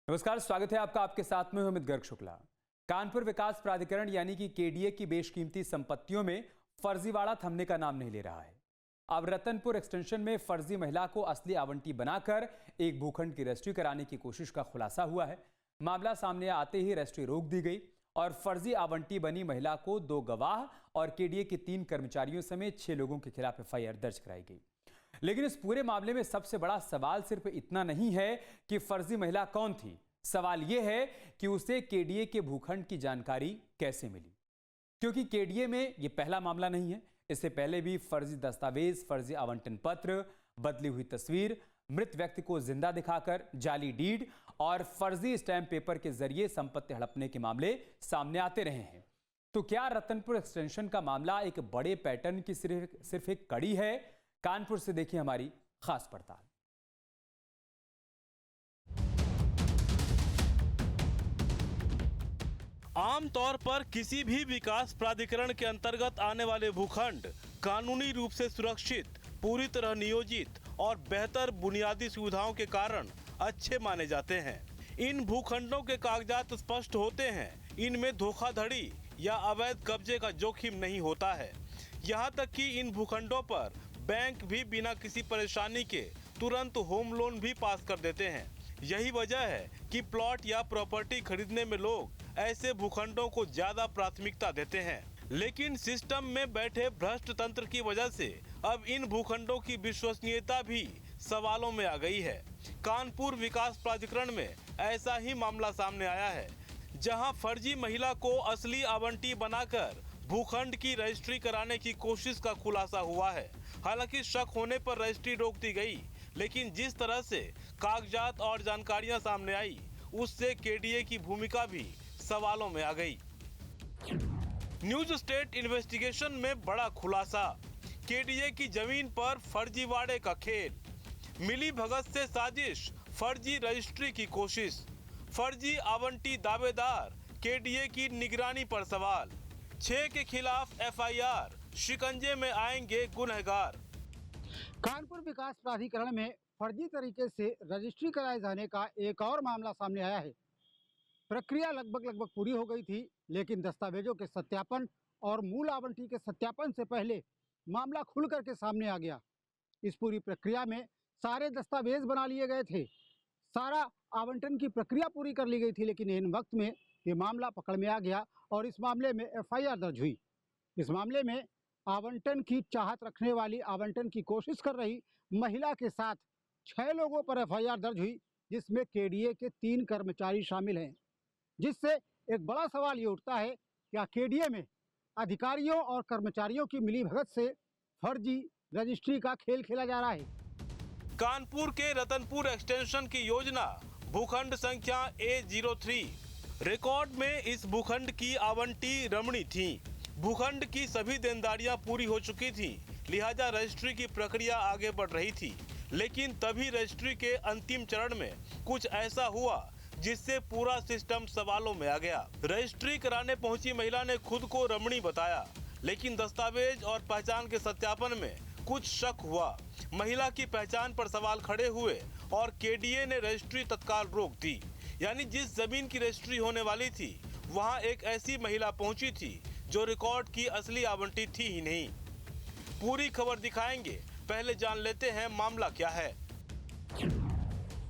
नमस्कार, स्वागत है आपका। आपके साथ में अमित गर्ग शुक्ला। कानपुर विकास प्राधिकरण यानी कि केडीए की बेशकीमती संपत्तियों में फर्जीवाड़ा थमने का नाम नहीं ले रहा है। अब रतनपुर एक्सटेंशन में फर्जी महिला को असली आवंटी बनाकर एक भूखंड की रजिस्ट्री कराने की कोशिश का खुलासा हुआ है। मामला सामने आते ही रजिस्ट्री रोक दी गई और फर्जी आवंटी बनी महिला को 2 गवाह और केडीए के 3 कर्मचारियों समेत 6 लोगों के खिलाफ एफआईआर दर्ज कराई गई। लेकिन इस पूरे मामले में सबसे बड़ा सवाल सिर्फ इतना नहीं है कि फर्जी महिला कौन थी। सवाल यह है कि उसे केडीए के भूखंड की जानकारी कैसे मिली, क्योंकि केडीए में यह पहला मामला नहीं है। इससे पहले भी फर्जी दस्तावेज, फर्जी आवंटन पत्र, बदली हुई तस्वीर, मृत व्यक्ति को जिंदा दिखाकर जाली डीड और फर्जी स्टैंप पेपर के जरिए संपत्ति हड़पने के मामले सामने आते रहे हैं। तो क्या रतनपुर एक्सटेंशन का मामला एक बड़े पैटर्न की सिर्फ एक कड़ी है? कानपुर से देखिए हमारी खास पड़ताल। आमतौर पर किसी भी विकास प्राधिकरण के अंतर्गत आने वाले भूखंड कानूनी रूप से सुरक्षित, पूरी तरह नियोजित और बेहतर बुनियादी सुविधाओं के कारण अच्छे माने जाते हैं। इन भूखंडों के कागजात स्पष्ट होते हैं, इनमें धोखाधड़ी या अवैध कब्जे का जोखिम नहीं होता है। यहाँ तक कि इन भूखंडों पर बैंक भी बिना किसी परेशानी के तुरंत होम लोन भी पास कर देते हैं। यही वजह है कि प्लॉट या प्रॉपर्टी खरीदने में लोग ऐसे भूखंडों को ज्यादा प्राथमिकता देते हैं। लेकिन सिस्टम में बैठे भ्रष्ट तंत्र की वजह से अब इन भूखंडों की विश्वसनीयता भी सवालों में आ गई है। कानपुर विकास प्राधिकरण में ऐसा ही मामला सामने आया है, जहां फर्जी महिला को असली आवंटी बनाकर भूखंड की रजिस्ट्री कराने की कोशिश का खुलासा हुआ है। हालांकि शक होने पर रजिस्ट्री रोक दी गई, लेकिन जिस तरह से कागजात और जानकारियां सामने आई, उससे केडीए की भूमिका भी सवालों में आ गई। न्यूज स्टेट इन्वेस्टिगेशन में बड़ा खुलासा, केडीए की जमीन पर फर्जीवाड़े का खेल, मिली भगत से साजिश, फर्जी रजिस्ट्री की कोशिश, फर्जी आवंटी दावेदार, केडीए की निगरानी पर सवाल, 6 के खिलाफ एफआईआर, शिकंजे में आएंगे गुनहगार। कानपुर विकास प्राधिकरण में फर्जी तरीके से रजिस्ट्री कराए जाने का एक और मामला सामने आया है। प्रक्रिया लगभग पूरी हो गई थी, लेकिन दस्तावेजों के सत्यापन और मूल आवंटी के सत्यापन से पहले मामला खुल करके सामने आ गया। इस पूरी प्रक्रिया में सारे दस्तावेज बना लिए गए थे, सारा आवंटन की प्रक्रिया पूरी कर ली गई थी, लेकिन इन वक्त में ये मामला पकड़ में आ गया और इस मामले में एफआईआर दर्ज हुई। इस मामले में आवंटन की चाहत रखने वाली, आवंटन की कोशिश कर रही महिला के साथ 6 लोगों पर एफआईआर दर्ज हुई, जिसमें केडीए के 3 कर्मचारी शामिल हैं। जिससे एक बड़ा सवाल ये उठता है, क्या केडीए में अधिकारियों और कर्मचारियों की मिलीभगत से फर्जी रजिस्ट्री का खेल खेला जा रहा है? कानपुर के रतनपुर एक्सटेंशन की योजना भूखंड संख्या A03 रिकॉर्ड में इस भूखंड की आवंटी रमणी थी। भूखंड की सभी देनदारियां पूरी हो चुकी थी, लिहाजा रजिस्ट्री की प्रक्रिया आगे बढ़ रही थी। लेकिन तभी रजिस्ट्री के अंतिम चरण में कुछ ऐसा हुआ जिससे पूरा सिस्टम सवालों में आ गया। रजिस्ट्री कराने पहुंची महिला ने खुद को रमणी बताया, लेकिन दस्तावेज और पहचान के सत्यापन में कुछ शक हुआ। महिला की पहचान पर सवाल खड़े हुए और केडीए ने रजिस्ट्री तत्काल रोक दी। यानी जिस जमीन की रजिस्ट्री होने वाली थी, वहां एक ऐसी महिला पहुंची थी जो रिकॉर्ड की असली आवंटी थी ही नहीं। पूरी खबर दिखाएंगे, पहले जान लेते हैं मामला क्या है।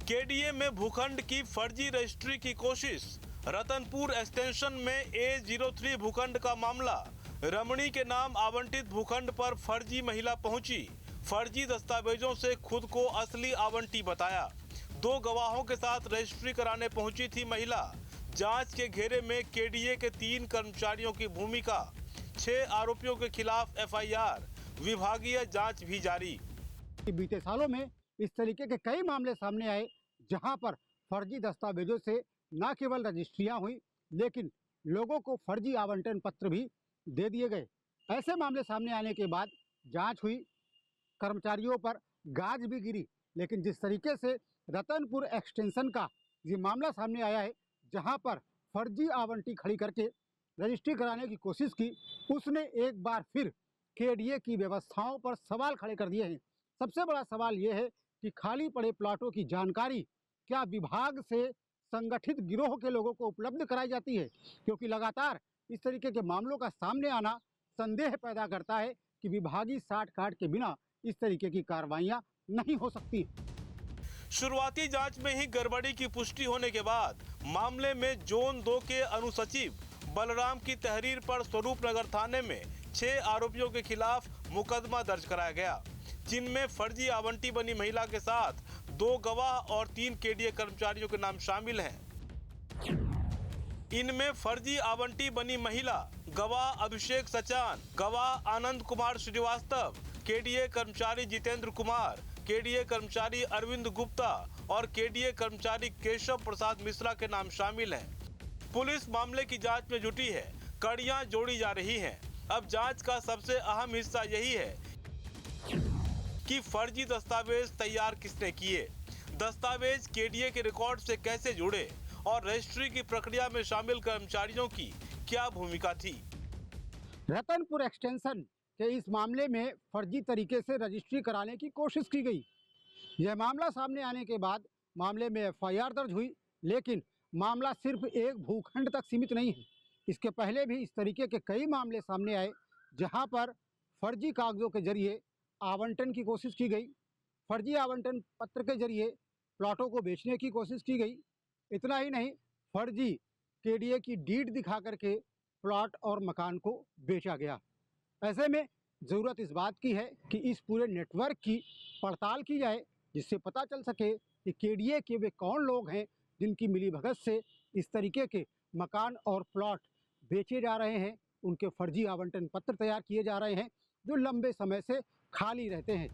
केडीए में भूखंड की फर्जी रजिस्ट्री की कोशिश। रतनपुर एक्सटेंशन में A03 भूखंड का मामला। रमणी के नाम आवंटित भूखंड पर फर्जी महिला पहुंची, फर्जी दस्तावेजों से खुद को असली आवंटी बताया। 2 गवाहों के साथ रजिस्ट्री कराने पहुंची थी महिला। जांच के घेरे में केडीए के 3 कर्मचारियों की भूमिका, 6 आरोपियों के खिलाफ एफआईआर, विभागीय जांच भी जारी। बीते सालों में इस तरीके के कई मामले सामने आए, जहां पर फर्जी दस्तावेजों से न केवल रजिस्ट्रियां हुई, लेकिन लोगों को फर्जी आवंटन पत्र भी दे दिए गए। ऐसे मामले सामने आने के बाद जांच हुई, कर्मचारियों पर गाज भी गिरी। लेकिन जिस तरीके से रतनपुर एक्सटेंशन का ये मामला सामने आया है, जहां पर फर्जी आवंटी खड़ी करके रजिस्ट्री कराने की कोशिश की, उसने एक बार फिर केडीए की व्यवस्थाओं पर सवाल खड़े कर दिए हैं। सबसे बड़ा सवाल ये है कि खाली पड़े प्लाटों की जानकारी क्या विभाग से संगठित गिरोह के लोगों को उपलब्ध कराई जाती है, क्योंकि लगातार इस तरीके के मामलों का सामने आना संदेह पैदा करता है कि विभागीय साठ काट के बिना इस तरीके की कार्रवाइयां नहीं हो सकती। शुरुआती जांच में ही गड़बड़ी की पुष्टि होने के बाद मामले में जोन 2 के अनुसचिव बलराम की तहरीर पर स्वरूप नगर थाने में 6 आरोपियों के खिलाफ मुकदमा दर्ज कराया गया, जिनमें फर्जी आवंटी बनी महिला के साथ 2 गवाह और 3 केडीए कर्मचारियों के नाम शामिल हैं। इनमें फर्जी आवंटी बनी महिला गवाह अभिषेक सचान, गवाह आनंद कुमार श्रीवास्तव, केडीए कर्मचारी जितेंद्र कुमार, केडीए कर्मचारी अरविंद गुप्ता और केडीए कर्मचारी केशव प्रसाद मिश्रा के नाम शामिल हैं। पुलिस मामले की जांच में जुटी है, कड़ियां जोड़ी जा रही हैं। अब जांच का सबसे अहम हिस्सा यही है कि फर्जी दस्तावेज तैयार किसने किए, दस्तावेज केडीए के रिकॉर्ड से कैसे जुड़े और रजिस्ट्री की प्रक्रिया में शामिल कर्मचारियों की क्या भूमिका थी। रतनपुर एक्सटेंशन के इस मामले में फर्जी तरीके से रजिस्ट्री कराने की कोशिश की गई। यह मामला सामने आने के बाद मामले में एफआईआर दर्ज हुई, लेकिन मामला सिर्फ एक भूखंड तक सीमित नहीं है। इसके पहले भी इस तरीके के कई मामले सामने आए, जहां पर फर्जी कागजों के जरिए आवंटन की कोशिश की गई, फर्जी आवंटन पत्र के जरिए प्लॉटों को बेचने की कोशिश की गई। इतना ही नहीं, फर्जी केडीए की डीड दिखा करके प्लॉट और मकान को बेचा गया। ऐसे में ज़रूरत इस बात की है कि इस पूरे नेटवर्क की पड़ताल की जाए, जिससे पता चल सके कि केडीए के वे कौन लोग हैं जिनकी मिलीभगत से इस तरीके के मकान और प्लॉट बेचे जा रहे हैं, उनके फर्जी आवंटन पत्र तैयार किए जा रहे हैं जो लंबे समय से खाली रहते हैं।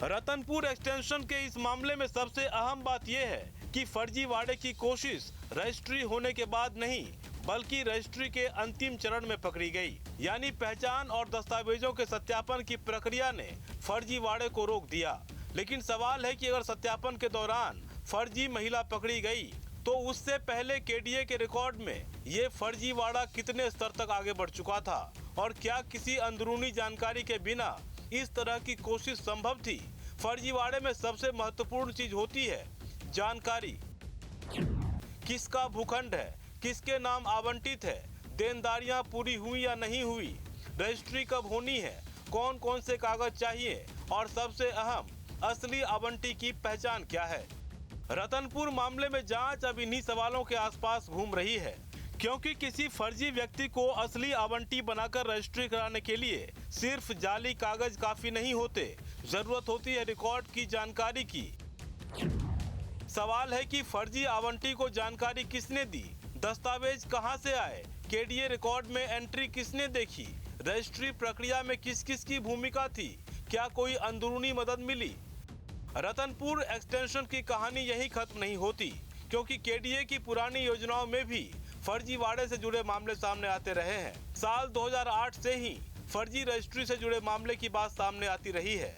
रतनपुर एक्सटेंशन के इस मामले में सबसे अहम बात यह है कि फर्जीवाड़े की कोशिश रजिस्ट्री होने के बाद नहीं, बल्कि रजिस्ट्री के अंतिम चरण में पकड़ी गई। यानी पहचान और दस्तावेजों के सत्यापन की प्रक्रिया ने फर्जीवाड़े को रोक दिया। लेकिन सवाल है कि अगर सत्यापन के दौरान फर्जी महिला पकड़ी गई, तो उससे पहले केडीए के रिकॉर्ड में ये फर्जीवाड़ा कितने स्तर तक आगे बढ़ चुका था और क्या किसी अंदरूनी जानकारी के बिना इस तरह की कोशिश संभव थी। फर्जीवाड़े में सबसे महत्वपूर्ण चीज होती है जानकारी। किसका भूखंड है, किसके नाम आवंटित है, देनदारियां पूरी हुई या नहीं हुई, रजिस्ट्री कब होनी है, कौन कौन से कागज चाहिए और सबसे अहम असली आवंटी की पहचान क्या है। रतनपुर मामले में जांच अब इन्हीं सवालों के आसपास घूम रही है, क्योंकि किसी फर्जी व्यक्ति को असली आवंटी बनाकर रजिस्ट्री कराने के लिए सिर्फ जाली कागज काफी नहीं होते, जरूरत होती है रिकॉर्ड की जानकारी की। सवाल है कि फर्जी आवंटी को जानकारी किसने दी, दस्तावेज कहां से आए, केडीए रिकॉर्ड में एंट्री किसने देखी, रजिस्ट्री प्रक्रिया में किस किस की भूमिका थी, क्या कोई अंदरूनी मदद मिली। रतनपुर एक्सटेंशन की कहानी यही खत्म नहीं होती, क्योंकि केडीए की पुरानी योजनाओं में भी फर्जीवाड़े से जुड़े मामले सामने आते रहे हैं। साल 2008 से ही फर्जी रजिस्ट्री से जुड़े मामले की बात सामने आती रही है।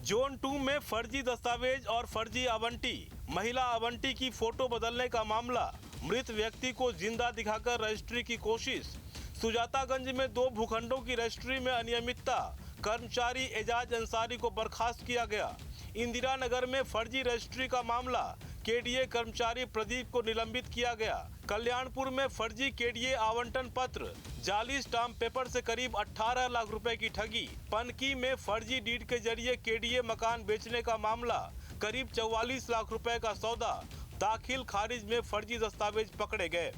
जोन 2 में फर्जी दस्तावेज और फर्जी आवंटी, महिला आवंटी की फोटो बदलने का मामला, मृत व्यक्ति को जिंदा दिखाकर रजिस्ट्री की कोशिश, सुजातागंज में 2 भूखंडों की रजिस्ट्री में अनियमितता, कर्मचारी एजाज अंसारी को बर्खास्त किया गया। इंदिरा नगर में फर्जी रजिस्ट्री का मामला, केडीए कर्मचारी प्रदीप को निलंबित किया गया। कल्याणपुर में फर्जी केडीए आवंटन पत्र, जाली स्टाम्प पेपर से करीब 18 लाख रुपए की ठगी। पनकी में फर्जी डीड के जरिए केडीए मकान बेचने का मामला, करीब 44 लाख रुपए का सौदा, दाखिल खारिज में फर्जी दस्तावेज पकड़े गए।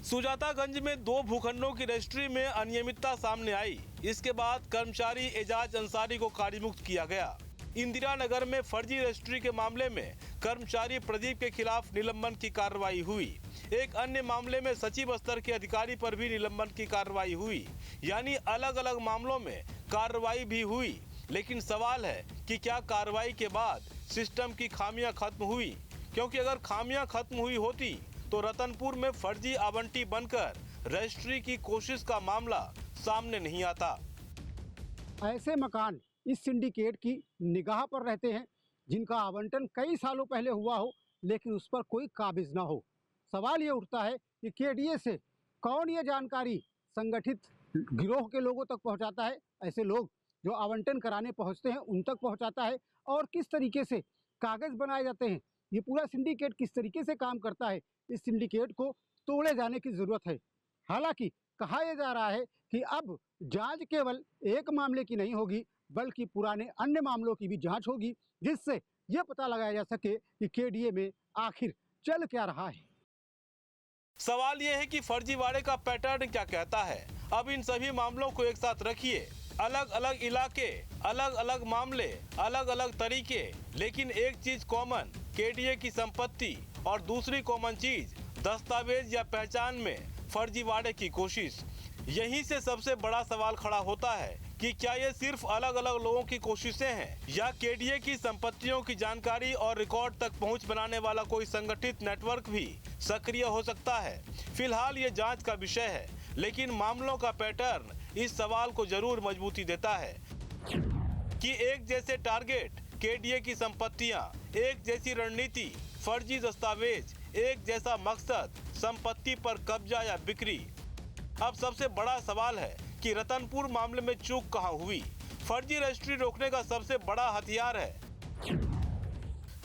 सुजातागंज में 2 भूखंडों की रजिस्ट्री में अनियमितता सामने आई। इसके बाद कर्मचारी एजाज अंसारी को कार्यमुक्त किया गया। इंदिरा नगर में फर्जी रजिस्ट्री के मामले में कर्मचारी प्रदीप के खिलाफ निलंबन की कार्रवाई हुई। एक अन्य मामले में सचिव स्तर के अधिकारी पर भी निलंबन की कार्रवाई हुई। यानी अलग अलग मामलों में कार्रवाई भी हुई, लेकिन सवाल है कि क्या कार्रवाई के बाद सिस्टम की खामियां खत्म हुई, क्योंकि अगर खामियां खत्म हुई होती तो रतनपुर में फर्जी आवंटी बनकर रजिस्ट्री की कोशिश का मामला सामने नहीं आता। ऐसे मकान इस सिंडिकेट की निगाह पर रहते हैं जिनका आवंटन कई सालों पहले हुआ हो, लेकिन उस पर कोई काबिज ना हो। सवाल ये उठता है कि केडीए से कौन ये जानकारी संगठित गिरोह के लोगों तक पहुंचाता है, ऐसे लोग जो आवंटन कराने पहुंचते हैं उन तक पहुंचाता है, और किस तरीके से कागज बनाए जाते हैं, ये पूरा सिंडिकेट किस तरीके से काम करता है, इस सिंडिकेट को तोड़े जाने की जरूरत है। हालांकि कहा यह जा रहा है कि अब जांच केवल एक मामले की नहीं होगी, बल्कि पुराने अन्य मामलों की भी जांच होगी, जिससे यह पता लगाया जा सके कि केडीए में आखिर चल क्या रहा है। सवाल यह है कि फर्जीवाड़े का पैटर्न क्या कहता है। अब इन सभी मामलों को एक साथ रखिए, अलग अलग इलाके, अलग अलग मामले, अलग अलग तरीके, लेकिन एक चीज कॉमन, केडीए की संपत्ति, और दूसरी कॉमन चीज दस्तावेज या पहचान में फर्जीवाड़े की कोशिश। यहीं से सबसे बड़ा सवाल खड़ा होता है कि क्या ये सिर्फ अलग अलग लोगों की कोशिशें हैं, या केडीए की संपत्तियों की जानकारी और रिकॉर्ड तक पहुंच बनाने वाला कोई संगठित नेटवर्क भी सक्रिय हो सकता है। फिलहाल ये जांच का विषय है, लेकिन मामलों का पैटर्न इस सवाल को जरूर मजबूती देता है कि एक जैसे टारगेट, केडीए की संपत्तियां, एक जैसी रणनीति, फर्जी दस्तावेज, एक जैसा मकसद, संपत्ति पर कब्जा या बिक्री। अब सबसे बड़ा सवाल है कि रतनपुर मामले में चूक कहां हुई। फर्जी रजिस्ट्री रोकने का सबसे बड़ा हथियार है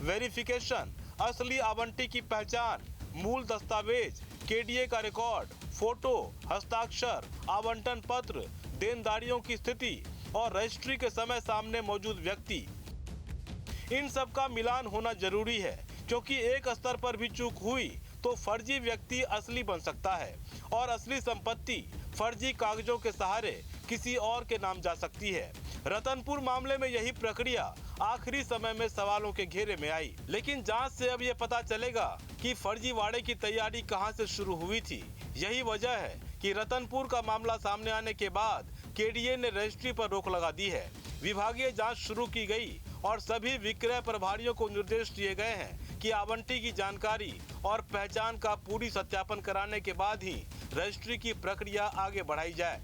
वेरिफिकेशन, असली आवंटी की पहचान, मूल दस्तावेज, केडीए का रिकॉर्ड, फोटो, हस्ताक्षर, आवंटन पत्र, देनदारियों की स्थिति और रजिस्ट्री के समय सामने मौजूद व्यक्ति। इन सब का मिलान होना जरूरी है, क्योंकि एक स्तर पर भी चूक हुई तो फर्जी व्यक्ति असली बन सकता है और असली संपत्ति फर्जी कागजों के सहारे किसी और के नाम जा सकती है। रतनपुर मामले में यही प्रक्रिया आखिरी समय में सवालों के घेरे में आई, लेकिन जांच से अब यह पता चलेगा कि फर्जीवाड़े की तैयारी कहां से शुरू हुई थी। यही वजह है कि रतनपुर का मामला सामने आने के बाद केडीए ने रजिस्ट्री पर रोक लगा दी है। विभागीय जांच शुरू की गई और सभी विक्रय प्रभारियों को निर्देश दिए गए हैं कि आवंटी की जानकारी और पहचान का पूरी सत्यापन कराने के बाद ही रजिस्ट्री की प्रक्रिया आगे बढ़ाई जाए।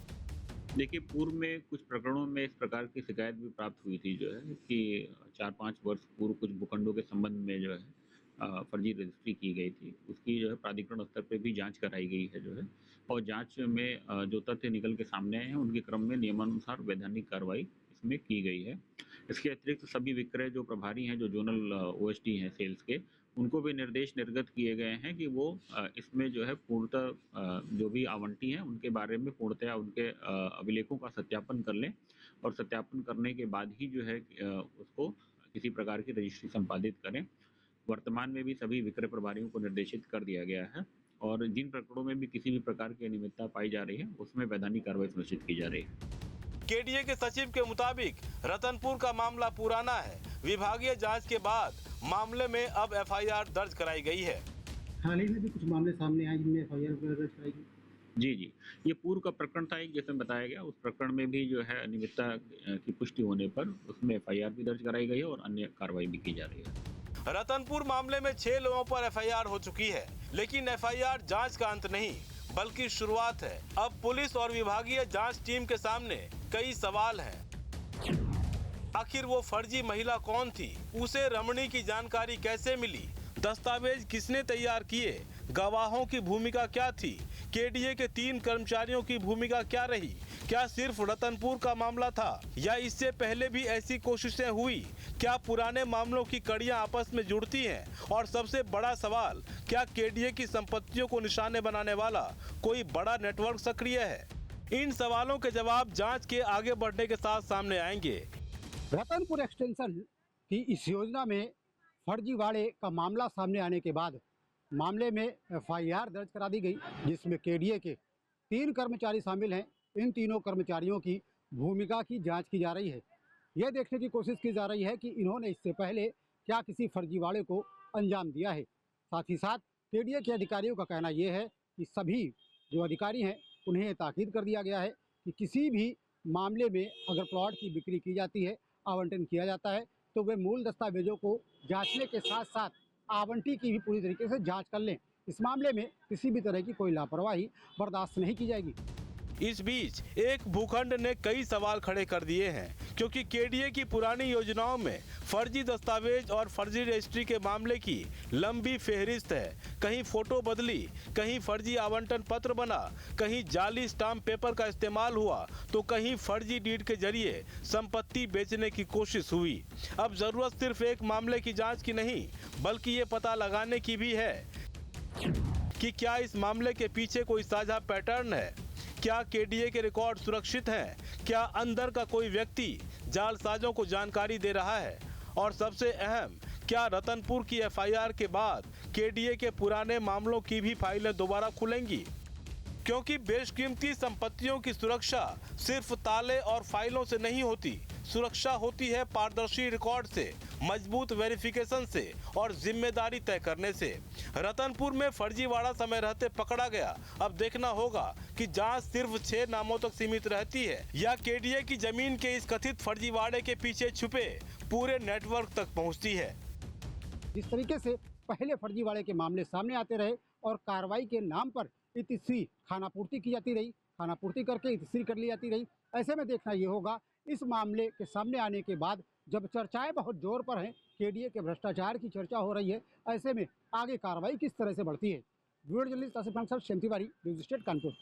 देखिए, पूर्व में कुछ प्रकरणों में इस प्रकार की शिकायत भी प्राप्त हुई थी जो है कि 4-5 वर्ष पूर्व कुछ भूखंडों के संबंध में जो है फर्जी रजिस्ट्री की गई थी। उसकी जो है प्राधिकरण स्तर पे भी जांच कराई गई है जो है, और जांच में जो तथ्य निकल के सामने आए हैं उनके क्रम में नियमानुसार वैधानिक कार्रवाई इसमें की गई है। इसके अतिरिक्त सभी विक्रय जो प्रभारी हैं, जो जोनल ओएसडी हैं सेल्स के, उनको भी निर्देश निर्गत किए गए हैं कि वो इसमें जो है पूर्णतः जो भी आवंटी हैं उनके बारे में पूर्णतः उनके अभिलेखों का सत्यापन कर लें, और सत्यापन करने के बाद ही जो है उसको किसी प्रकार की रजिस्ट्री संपादित करें। वर्तमान में भी सभी विक्रय प्रभारियों को निर्देशित कर दिया गया है, और जिन प्रकरणों में भी किसी भी प्रकार की अनियमितता पाई जा रही है उसमें वैधानिक कार्रवाई सुनिश्चित की जा रही है। केडीए के सचिव के मुताबिक रतनपुर का मामला पुराना है। विभागीय जांच के बाद मामले में अब एफआईआर दर्ज कराई गई है। हाल ही में भी कुछ मामले सामने आए जिनमें एफआईआर दर्ज कराई गई। जी, ये पूर्व का प्रकरण था एक, जैसे बताया गया, उस प्रकरण में भी जो है अनियमितता की पुष्टि होने पर उसमें एफआईआर भी दर्ज कराई गई है और अन्य कार्रवाई भी की जा रही है। रतनपुर मामले में 6 लोगों पर एफआईआर हो चुकी है, लेकिन एफआईआर जांच का अंत नहीं बल्कि शुरुआत है। अब पुलिस और विभागीय जांच टीम के सामने कई सवाल हैं। आखिर वो फर्जी महिला कौन थी? उसे रमणी की जानकारी कैसे मिली? दस्तावेज किसने तैयार किए? गवाहों की भूमिका क्या थी? केडीए के 3 कर्मचारियों की भूमिका क्या रही? क्या सिर्फ रतनपुर का मामला था या इससे पहले भी ऐसी कोशिशें हुई? क्या पुराने मामलों की कड़ियां आपस में जुड़ती हैं? और सबसे बड़ा सवाल, क्या केडीए की संपत्तियों को निशाने बनाने वाला कोई बड़ा नेटवर्क सक्रिय है? इन सवालों के जवाब जांच के आगे बढ़ने के साथ सामने आएंगे। रतनपुर एक्सटेंशन की इस योजना में फर्जीवाड़े का मामला सामने आने के बाद मामले में एफआईआर दर्ज करा दी गई, जिसमें केडीए के 3 कर्मचारी शामिल हैं। इन तीनों कर्मचारियों की भूमिका की जांच की जा रही है। यह देखने की कोशिश की जा रही है कि इन्होंने इससे पहले क्या किसी फर्जीवाड़े को अंजाम दिया है। साथ ही साथ केडीए के अधिकारियों का कहना यह है कि सभी जो अधिकारी हैं उन्हें ताकीद कर दिया गया है कि किसी भी मामले में अगर प्लॉट की बिक्री की जाती है, आवंटन किया जाता है, तो वे मूल दस्तावेजों को जांचने के साथ साथ आवंटी की भी पूरी तरीके से जांच कर लें। इस मामले में किसी भी तरह की कोई लापरवाही बर्दाश्त नहीं की जाएगी। इस बीच एक भूखंड ने कई सवाल खड़े कर दिए हैं, क्योंकि केडीए की पुरानी योजनाओं में फर्जी दस्तावेज और फर्जी रजिस्ट्री के मामले की लंबी फेहरिस्त है। कहीं फोटो बदली, कहीं फर्जी आवंटन पत्र बना, कहीं जाली स्टाम्प पेपर का इस्तेमाल हुआ, तो कहीं फर्जी डीड के जरिए संपत्ति बेचने की कोशिश हुई। अब जरूरत सिर्फ एक मामले की जांच की नहीं, बल्कि ये पता लगाने की भी है कि क्या इस मामले के पीछे कोई साझा पैटर्न है। क्या केडीए के रिकॉर्ड सुरक्षित हैं? क्या अंदर का कोई व्यक्ति जालसाजों को जानकारी दे रहा है? और सबसे अहम, क्या रतनपुर की एफआईआर के बाद केडीए के पुराने मामलों की भी फाइलें दोबारा खुलेंगी? क्योंकि बेशकीमती संपत्तियों की सुरक्षा सिर्फ ताले और फाइलों से नहीं होती। सुरक्षा होती है पारदर्शी रिकॉर्ड से, मजबूत वेरिफिकेशन से और जिम्मेदारी तय करने से। रतनपुर में फर्जीवाड़ा समय रहते पकड़ा गया। अब देखना होगा कि जांच सिर्फ 6 नामों तक सीमित रहती है या केडीए की जमीन के इस कथित फर्जीवाड़े के पीछे छुपे पूरे नेटवर्क तक पहुंचती है। जिस तरीके से पहले फर्जीवाड़े के मामले सामने आते रहे और कार्रवाई के नाम पर इतिश्री खानापूर्ति की जाती रही, खानापूर्ति करके इतिश्री कर ली जाती रही, ऐसे में देखना ये होगा इस मामले के सामने आने के बाद जब चर्चाएं बहुत जोर पर हैं, केडीए के भ्रष्टाचार की चर्चा हो रही है, ऐसे में आगे कार्रवाई किस तरह से बढ़ती है। वीडियो जर्नलिस्ट आसिफ खान, शांति तिवारी, न्यूज़ स्टेट कानपुर।